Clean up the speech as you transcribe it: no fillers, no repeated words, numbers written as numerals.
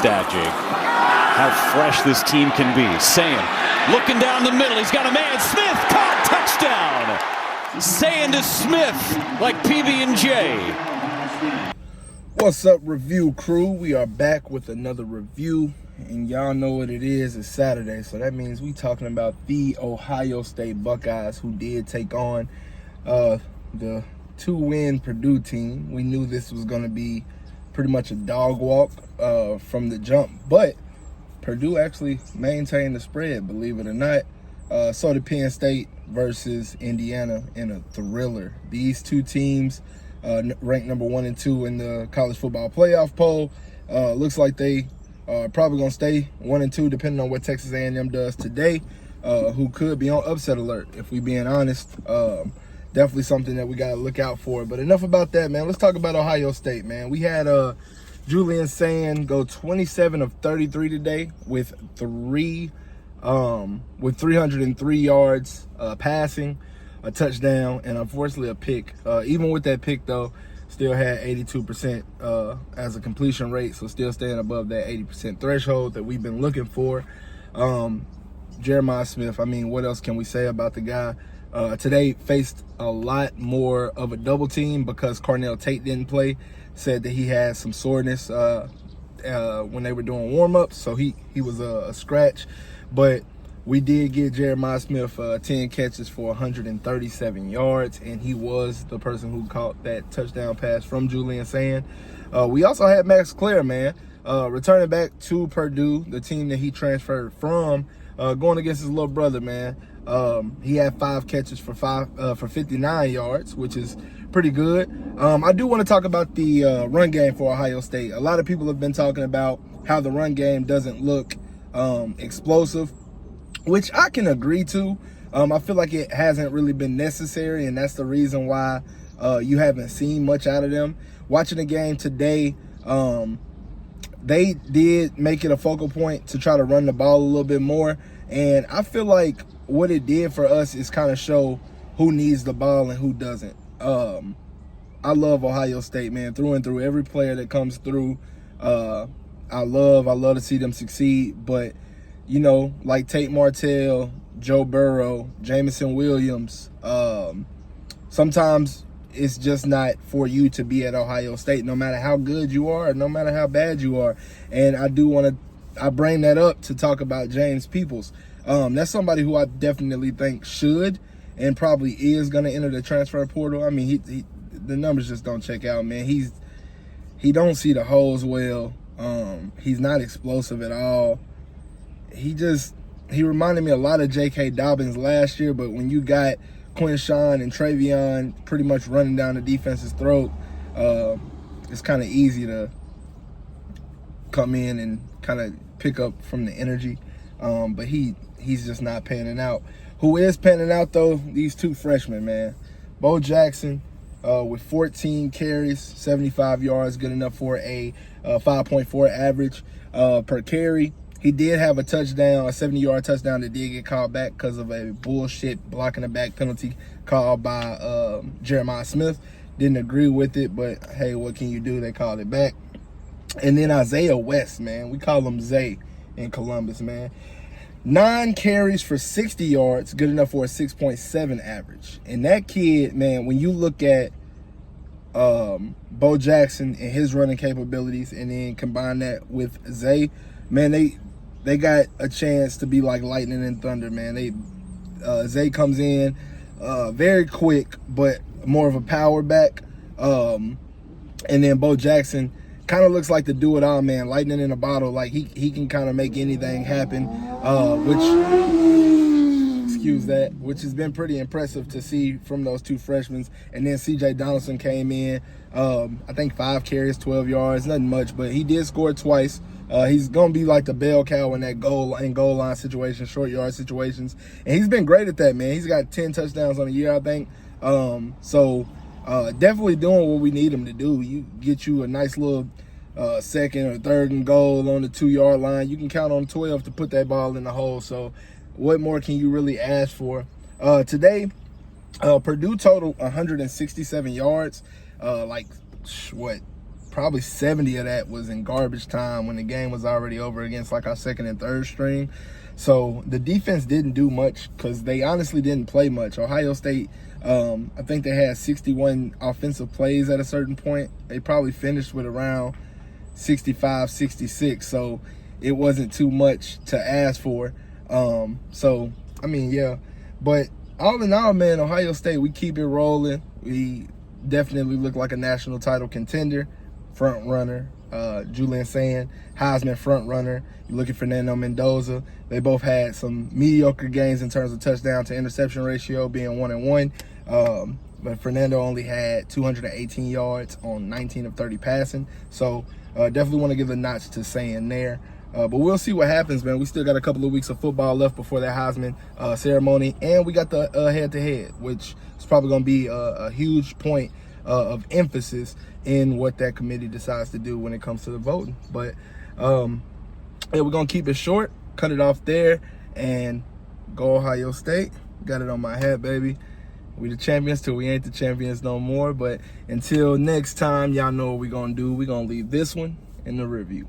staging how fresh this team can be. Sayin looking down the middle. He's got a man. Smith caught. Touchdown. Sayin to Smith like PB&J. What's up, review crew? We are back with another review, and y'all know what it is. It's Saturday, so that means we talking about the Ohio State Buckeyes, who did take on the 2-win Purdue team. We knew this was going to be pretty much a dog walk from the jump, but Purdue actually maintained the spread, believe it or not. So did Penn State versus Indiana in a thriller. These two teams ranked number 1 and 2 in the college football playoff poll. Looks like they are probably going to stay 1 and 2 depending on what Texas A&M does today, who could be on upset alert, if we being honest. Definitely something that we got to look out for. But enough about that, man. Let's talk about Ohio State, man. We had Julian Sayin go 27 of 33 today with 303 yards passing, a touchdown, and unfortunately a pick. Even with that pick, though, still had 82% as a completion rate, so still staying above that 80% threshold that we've been looking for. Jeremiah Smith, I mean, what else can we say about the guy? Today faced a lot more of a double team because Carnell Tate didn't play. Said that he had some soreness when they were doing warm-ups, so he was a scratch. But we did get Jeremiah Smith 10 catches for 137 yards, and he was the person who caught that touchdown pass from Julian Sayin. We also had Max Clare, man, returning back to Purdue, the team that he transferred from, going against his little brother, man. He had 5 catches for 59 yards, which is pretty good. I do want to talk about the run game for Ohio State. A lot of people have been talking about how the run game doesn't look explosive, which I can agree to. I feel like it hasn't really been necessary, and that's the reason why you haven't seen much out of them. Watching the game today, they did make it a focal point to try to run the ball a little bit more, and I feel like what it did for us is kind of show who needs the ball and who doesn't. I love Ohio State, man, through and through. Every player that comes through, I love to see them succeed. But, you know, like Tate Martell, Joe Burrow, Jamison Williams, sometimes it's just not for you to be at Ohio State, no matter how good you are, no matter how bad you are. And I bring that up to talk about James Peoples. That's somebody who I definitely think should and probably is going to enter the transfer portal. I mean, the numbers just don't check out, man. He don't see the holes well. He's not explosive at all. He reminded me a lot of J.K. Dobbins last year, but when you got Quinshawn and Travion pretty much running down the defense's throat, it's kind of easy to come in and kind of pick up from the energy. But he's just not panning out. Who is panning out, though? These 2 freshmen, man. Bo Jackson with 14 carries, 75 yards, good enough for a 5.4 average per carry. He did have a touchdown, a 70-yard touchdown that did get called back because of a bullshit blocking the back penalty called by Jeremiah Smith. Didn't agree with it, but hey, what can you do? They called it back. And then Isaiah West, man. We call him Zay in Columbus, man. 9 carries for 60 yards, good enough for a 6.7 average. And that kid, man, when you look at Bo Jackson and his running capabilities and then combine that with Zay, man, they got a chance to be like lightning and thunder, man. Zay comes in very quick, but more of a power back. And then Bo Jackson kind of looks like the do-it-all, man, lightning in a bottle. Like, he can kind of make anything happen, which has been pretty impressive to see from those 2 freshmen. And then C.J. Donaldson came in, I think 5 carries, 12 yards, nothing much, but he did score twice. He's going to be like the bell cow in that goal line situation, short yard situations. And he's been great at that, man. He's got 10 touchdowns on the year, I think. Definitely doing what we need him to do. You get you a nice little second or third and goal on the 2-yard line. You can count on 12 to put that ball in the hole. So what more can you really ask for? Today, Purdue totaled 167 yards, probably 70 of that was in garbage time when the game was already over against like our second and third string. So the defense didn't do much because they honestly didn't play much. Ohio State, I think they had 61 offensive plays at a certain point. They probably finished with around 65, 66. So it wasn't too much to ask for. So, I mean, yeah. But all in all, man, Ohio State, we keep it rolling. We definitely look like a national title contender, front runner. Julian Sayin, Heisman front runner. You look at Fernando Mendoza. They both had some mediocre games in terms of touchdown to interception ratio, being 1-1. But Fernando only had 218 yards on 19 of 30 passing. So definitely want to give a notch to Sayin there. But we'll see what happens, man. We still got a couple of weeks of football left before that Heisman ceremony. And we got the head-to-head, which is probably going to be a huge point of emphasis in what that committee decides to do when it comes to the voting. But yeah, we're going to keep it short, cut it off there, and go Ohio State. Got it on my hat, baby. We the champions till we ain't the champions no more. But until next time, y'all know what we're going to do. We're going to leave this one in the review.